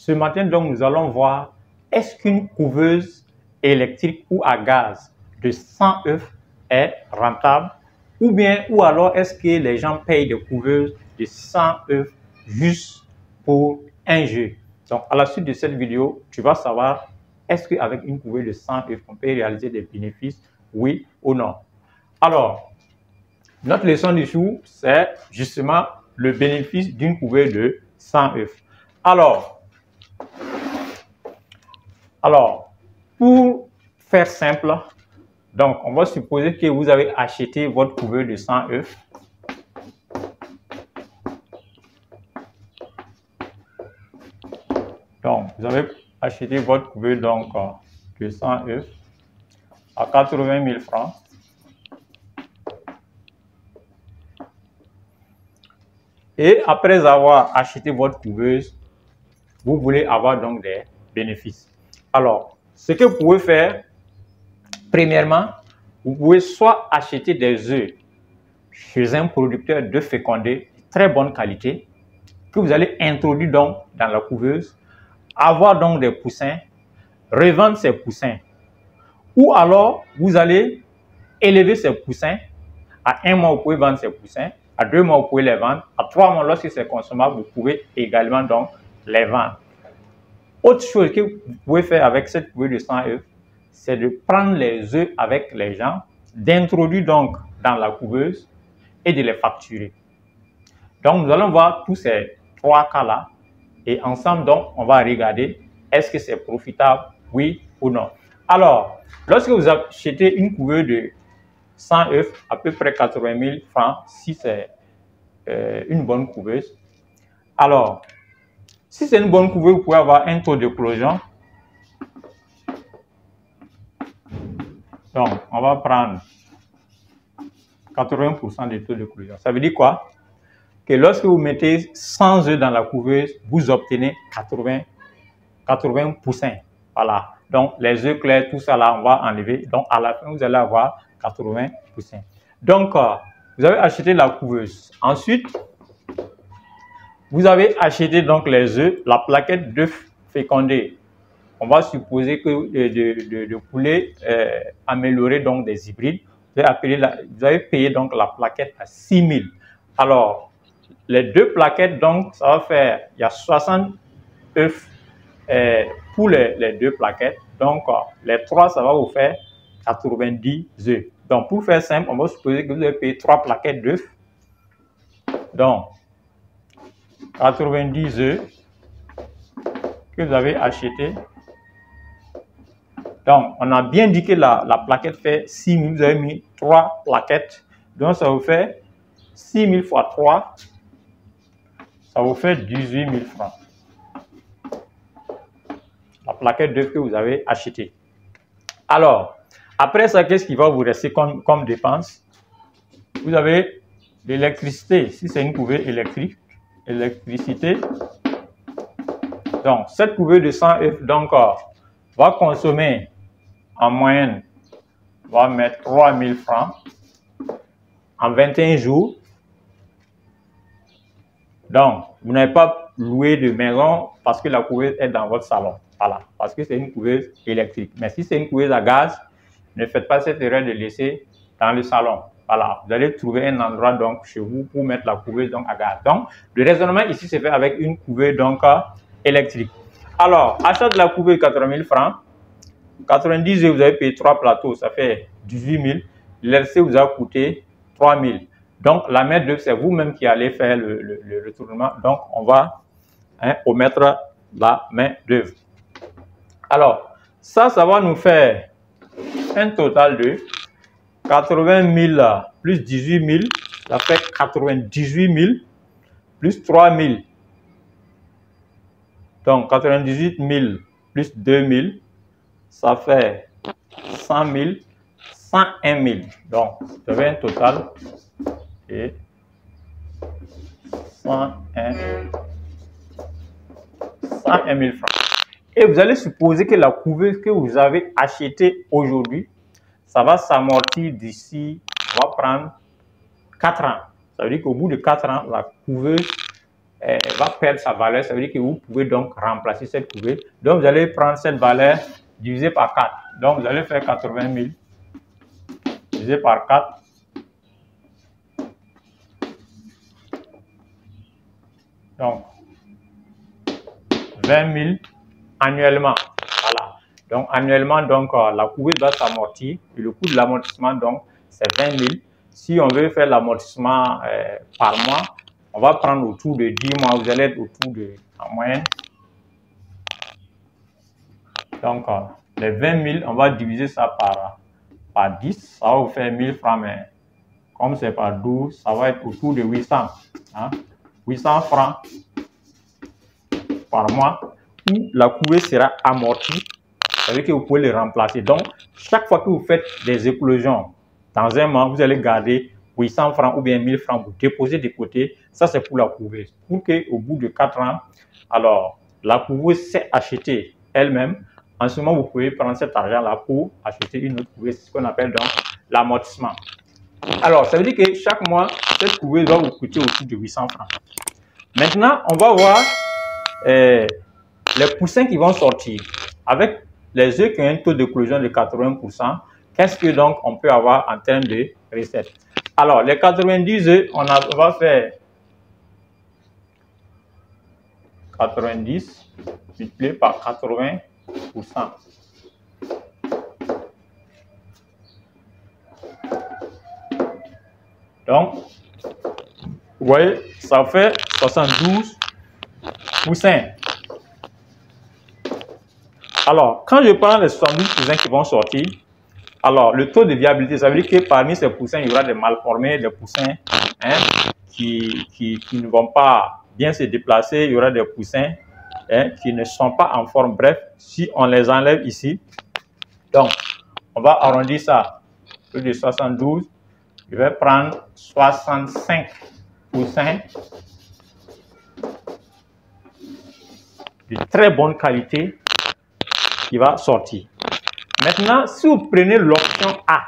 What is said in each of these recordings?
ce matin, donc, nous allons voir est-ce qu'une couveuse électrique ou à gaz de 100 œufs est rentable ou alors est-ce que les gens payent des couveuses de 100 œufs juste pour un jeu. Donc, à la suite de cette vidéo, tu vas savoir est-ce qu'avec une couveuse de 100 œufs, on peut réaliser des bénéfices, oui ou non. Alors, notre leçon du jour, c'est justement le bénéfice d'une couveuse de 100 œufs. Alors, pour faire simple, donc on va supposer que vous avez acheté votre couveuse de 100 œufs. Donc, vous avez acheté votre couveuse donc, de 100 œufs à 80 000 francs. Et après avoir acheté votre couveuse, vous voulez avoir donc des bénéfices. Alors, ce que vous pouvez faire, premièrement, vous pouvez soit acheter des œufs chez un producteur d'œufs fécondés de très bonne qualité, que vous allez introduire donc dans la couveuse, avoir donc des poussins, revendre ces poussins. Ou alors, vous allez élever ces poussins. À 1 mois, vous pouvez vendre ces poussins. À 2 mois, vous pouvez les vendre. À 3 mois, lorsque c'est consommable, vous pouvez également donc les vendre. Autre chose que vous pouvez faire avec cette couveuse de 100 œufs, c'est de prendre les œufs avec les gens, d'introduire donc dans la couveuse et de les facturer. Donc, nous allons voir tous ces 3 cas-là et ensemble, donc, on va regarder est-ce que c'est profitable, oui ou non. Alors, lorsque vous achetez une couveuse de 100 œufs, à peu près 80 000 francs, si c'est une bonne couveuse. Alors, si c'est une bonne couveuse, vous pouvez avoir un taux d'éclosion. Donc, on va prendre 80% des taux d'éclosion. Ça veut dire quoi? Que lorsque vous mettez 100 œufs dans la couveuse, vous obtenez 80 poussins. Voilà. Donc, les œufs clairs, tout ça là, on va enlever. Donc, à la fin, vous allez avoir 80 poussins. Donc, vous avez acheté la couveuse. Ensuite, vous avez acheté donc les œufs, la plaquette d'œufs fécondés. On va supposer que de poulet amélioré donc des hybrides. Vous avez payé donc la plaquette à 6 000. Alors, les 2 plaquettes, donc, ça va faire, il y a 60 œufs pour les 2 plaquettes. Donc, les 3, ça va vous faire 90 œufs. Donc, pour faire simple, on va supposer que vous avez payé 3 plaquettes d'œufs. Donc, 90 œufs que vous avez acheté. Donc, on a bien dit que la plaquette fait 6 000. Vous avez mis 3 plaquettes. Donc, ça vous fait 6 000 fois 3. Ça vous fait 18 000 francs. La plaquette d'œufs que vous avez achetée. Alors, après ça, qu'est-ce qui va vous rester comme dépense? Vous avez l'électricité. Si c'est une couveuse électrique, électricité. Donc, cette couveuse de 100 œufs donc, va consommer en moyenne, on va mettre 3 000 francs en 21 jours. Donc, vous n'avez pas loué de maison parce que la couveuse est dans votre salon. Voilà, parce que c'est une couveuse électrique. Mais si c'est une couveuse à gaz, ne faites pas cette erreur de laisser dans le salon. Voilà, vous allez trouver un endroit donc chez vous pour mettre la couveuse donc à gaz. Donc, le raisonnement ici se fait avec une couveuse donc électrique. Alors, achat de la couveuse 80 000 francs. 90 jours, vous avez payé 3 plateaux, ça fait 18 000. L'RC vous a coûté 3 000. Donc, la main d'œuvre, c'est vous-même qui allez faire le retournement. Donc, on va omettre la main d'œuvre. Alors, ça va nous faire un total de 80 000 plus 18 000. Ça fait 98 000 plus 3 000. Donc, 98 000 plus 2 000. Ça fait 100 000, 101 000. Donc, vous avez un total de 101 000 francs. Et vous allez supposer que la couveuse que vous avez achetée aujourd'hui, ça va s'amortir d'ici, on va prendre 4 ans. Ça veut dire qu'au bout de 4 ans, la couveuse va perdre sa valeur. Ça veut dire que vous pouvez donc remplacer cette couvée. Donc, vous allez prendre cette valeur divisée par 4. Donc, vous allez faire 80 000 divisé par 4. Donc, 20 000 annuellement. Voilà. Donc, annuellement, donc, la couvée va s'amortir. Et le coût de l'amortissement, donc, c'est 20 000. Si on veut faire l'amortissement par mois, on va prendre autour de 10 mois. Vous allez être autour de, en moyenne. Donc, les 20 000, on va diviser ça par 10. Ça va vous faire 1000 francs, mais comme c'est par 12, ça va être autour de 800. Hein? 800 francs par mois où la couvée sera amortie. Ça veut dire que vous pouvez les remplacer. Donc, chaque fois que vous faites des éclosions dans un mois, vous allez garder 800 francs ou bien 1000 francs, vous déposez de côté. Ça, c'est pour la couveuse. Pour qu'au bout de 4 ans, alors, la couveuse s'est achetée elle-même. En ce moment, vous pouvez prendre cet argent-là pour acheter une autre couveuse. C'est ce qu'on appelle donc l'amortissement. Alors, ça veut dire que chaque mois, cette couveuse va vous coûter autour de 800 francs. Maintenant, on va voir les poussins qui vont sortir. Avec les œufs qui ont un taux d'éclosion de 80%, qu'est-ce que donc on peut avoir en termes de recettes? Alors, les 90 œufs, on va faire 90 multiplié par 80%. Donc, vous voyez, ça fait 72 poussins. Alors, quand je prends les 72 poussins qui vont sortir, alors le taux de viabilité, ça veut dire que parmi ces poussins, il y aura des malformés, des poussins qui ne vont pas bien se déplacer, il y aura des poussins qui ne sont pas en forme. Bref, si on les enlève ici, donc on va arrondir ça plus de 72, je vais prendre 65 poussins de très bonne qualité qui va sortir. Maintenant, si vous prenez l'option A,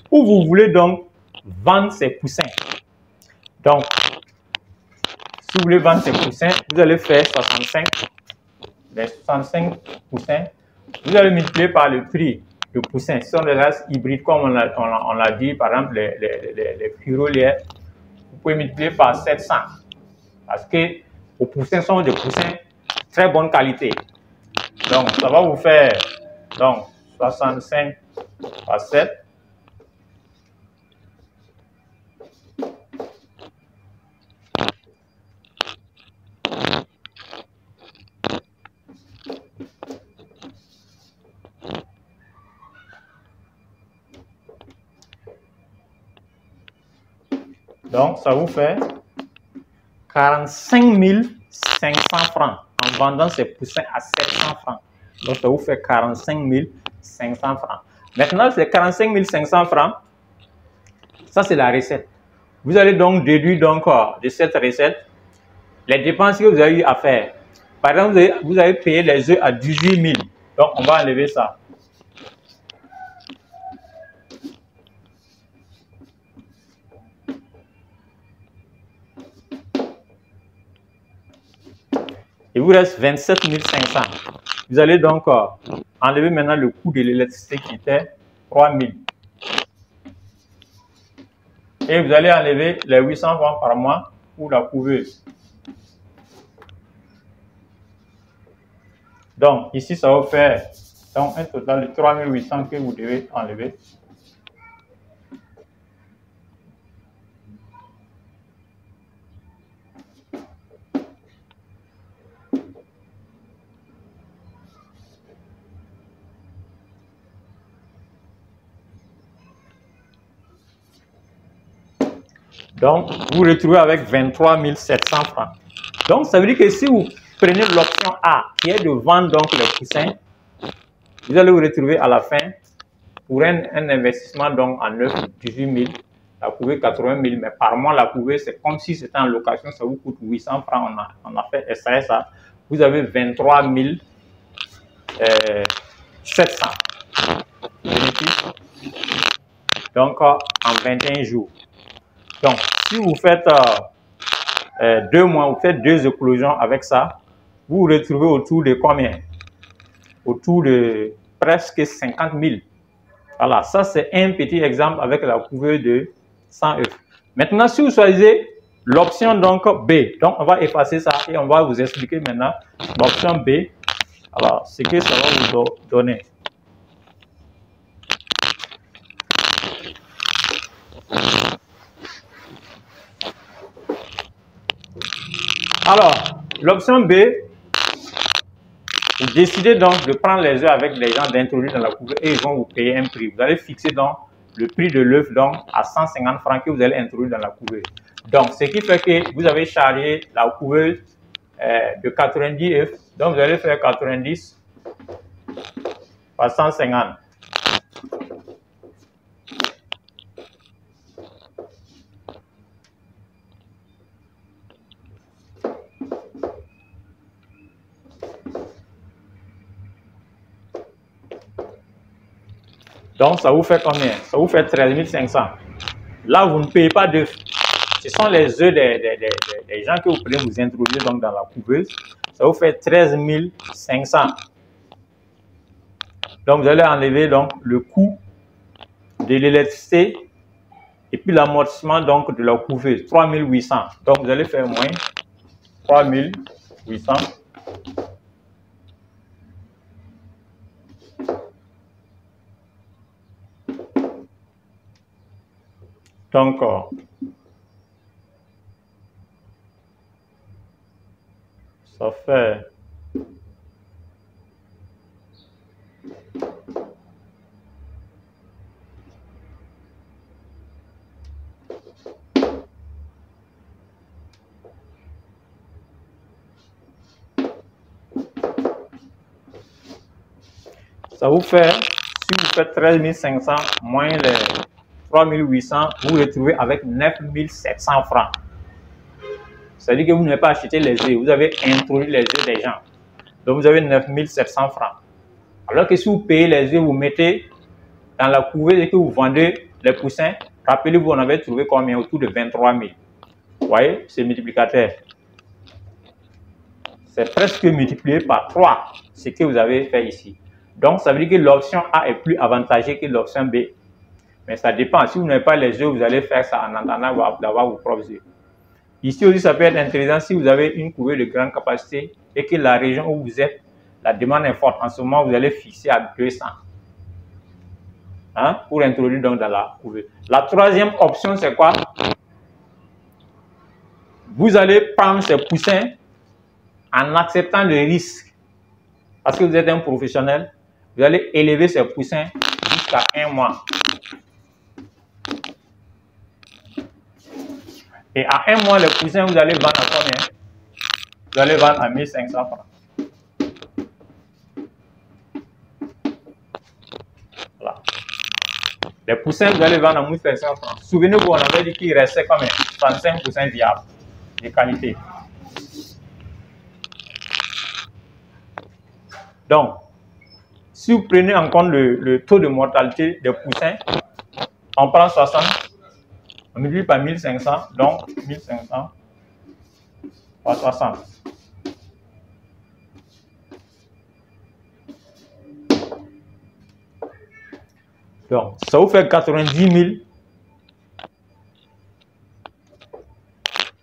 où vous voulez donc vendre ces poussins, donc si vous voulez vendre ces poussins, vous allez faire 65, les 65 poussins, vous allez multiplier par le prix de poussins. Ce sont des races hybrides, comme on l'a dit, par exemple les furolières, vous pouvez multiplier par 700, parce que vos poussins sont des poussins de très bonne qualité. Donc, ça va vous faire donc 65 par 7. Donc, ça vous fait 45 500 francs en vendant ces poussins à 700 francs. Donc, ça vous fait 45 500 francs. Maintenant, ces 45 500 francs, ça c'est la recette. Vous allez donc déduire donc, de cette recette les dépenses que vous avez eu à faire. Par exemple, vous avez payé les œufs à 18 000. Donc, on va enlever ça. Il vous reste 27 500. Vous allez donc enlever maintenant le coût de l'électricité qui était 3 000. Et vous allez enlever les 800 francs par mois pour la couveuse. Donc, ici, ça va faire donc, un total de 3 800 que vous devez enlever. Donc, vous retrouvez avec 23 700 francs. Donc, ça veut dire que si vous prenez l'option A, qui est de vendre donc les poussins, vous allez vous retrouver à la fin pour un investissement donc en œuf 18 000, la couvée 80 000, mais par mois, la couvée, c'est comme si c'était en location, ça vous coûte 800 francs, on a fait extraire ça. Vous avez 23 700 bénéfices, donc en 21 jours. Donc, si vous faites 2 mois, vous faites 2 éclosions avec ça, vous vous retrouvez autour de combien? Autour de presque 50 000. Voilà, ça c'est un petit exemple avec la couveuse de 100 œufs. Maintenant, si vous choisissez l'option donc B, donc on va effacer ça et on va vous expliquer maintenant l'option B. Alors, ce que ça va vous donner. Alors, l'option B, vous décidez donc de prendre les œufs avec les gens, d'introduire dans la couveuse et ils vont vous payer un prix. Vous allez fixer donc le prix de l'œuf donc à 150 francs que vous allez introduire dans la couveuse. Donc, ce qui fait que vous avez chargé la couveuse de 90 œufs. Donc, vous allez faire 90 par 150. Donc, ça vous fait combien? Ça vous fait 13 500. Là, vous ne payez pas d'œufs. Ce sont les œufs des gens que vous prenez, vous introduire donc dans la couveuse. Ça vous fait 13 500. Donc, vous allez enlever donc le coût de l'électricité et puis l'amortissement donc de la couveuse, 3 800. Donc, vous allez faire moins 3 800. Donc, ça fait si vous faites 13 500 moins les 3 800, vous vous retrouvez avec 9 700 francs. C'est-à-dire que vous n'avez pas acheté les œufs, vous avez introduit les œufs des gens. Donc, vous avez 9 700 francs. Alors que si vous payez les œufs, vous mettez dans la couveuse et que vous vendez les poussins, rappelez-vous, on avait trouvé combien? Autour de 23 000. Vous voyez, c'est multiplicateur. C'est presque multiplié par 3, ce que vous avez fait ici. Donc, ça veut dire que l'option A est plus avantageuse que l'option B. Mais ça dépend. Si vous n'avez pas les œufs, vous allez faire ça en attendant d'avoir vos propres œufs. Ici aussi, ça peut être intéressant si vous avez une couveuse de grande capacité et que la région où vous êtes, la demande est forte. En ce moment, vous allez fixer à 200. Hein, pour introduire donc dans la couveuse. La troisième option, c'est quoi? Vous allez prendre ces poussins en acceptant le risque. Parce que vous êtes un professionnel, vous allez élever ces poussins jusqu'à 1 mois. Et à 1 mois, les poussins, vous allez vendre à combien? Vous allez vendre à 1500 francs. Voilà. Les poussins, vous allez vendre à 1500 francs. Souvenez-vous, on avait dit qu'il restait combien? 35 poussins viables, de qualité. Donc, si vous prenez en compte le taux de mortalité des poussins, on prend 60, on multiplie par 1500, donc 1500 par 60. Donc, ça vous fait 90 000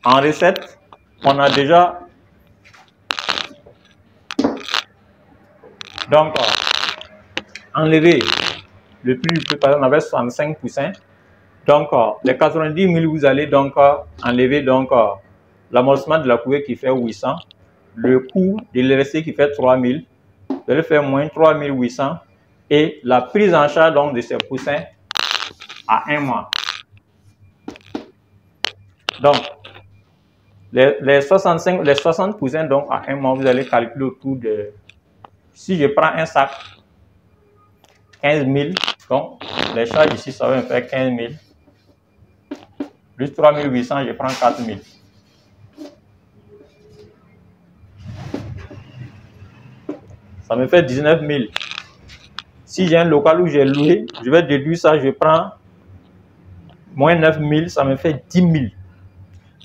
en recette. On a déjà donc enlevé le prix du peu, par exemple, on avait 65 poussins. Donc, les 90 000, vous allez donc enlever donc l'amortissement de la couveuse qui fait 800, le coût de l'électricité qui fait 3 000, vous allez faire moins 3 800 et la prise en charge donc de ces poussins à 1 mois. Donc, les 60 poussins donc à 1 mois, vous allez calculer autour de, si je prends un sac, 15 000, donc les charges ici, ça va me faire 15 000. Plus 3 800, je prends 4 000. Ça me fait 19 000. Si j'ai un local où j'ai loué, je vais déduire ça, je prends moins 9 000, ça me fait 10 000.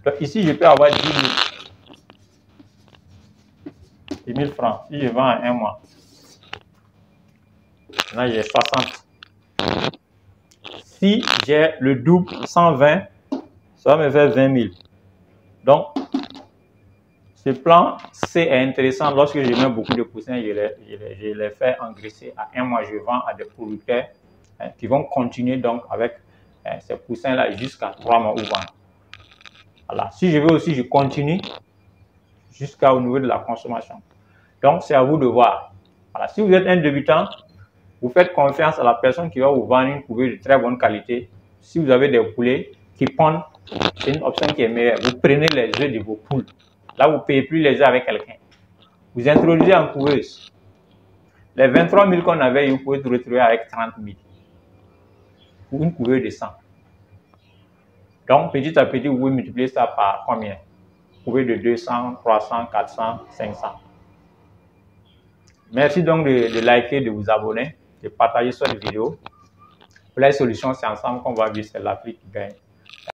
Donc, ici, je peux avoir 10 000. 10 000 francs. Si je vends en un mois, là, j'ai 60. Si j'ai le double, 120, ça va me faire 20 000. Donc, ce plan C est intéressant lorsque je mets beaucoup de poussins, je les fais engraisser à un mois, je vends à des producteurs qui vont continuer donc avec ces poussins-là jusqu'à 3 mois ou vendre. Voilà. Si je veux aussi, je continue jusqu'au niveau de la consommation. Donc, c'est à vous de voir. Voilà. Si vous êtes un débutant, vous faites confiance à la personne qui va vous vendre une couvée de très bonne qualité. Si vous avez des poulets qui pondent, c'est une option qui est meilleure. Vous prenez les œufs de vos poules. Là, vous ne payez plus les œufs avec quelqu'un. Vous introduisez en couveuse. Les 23 000 qu'on avait, vous pouvez vous retrouver avec 30 000 pour une couveuse de 100. Donc, petit à petit, vous pouvez multiplier ça par combien? Couvée de 200, 300, 400, 500. Merci donc de liker, de vous abonner, de partager cette vidéo. Pour les solutions, c'est ensemble qu'on va vivre, c'est l'Afrique qui gagne.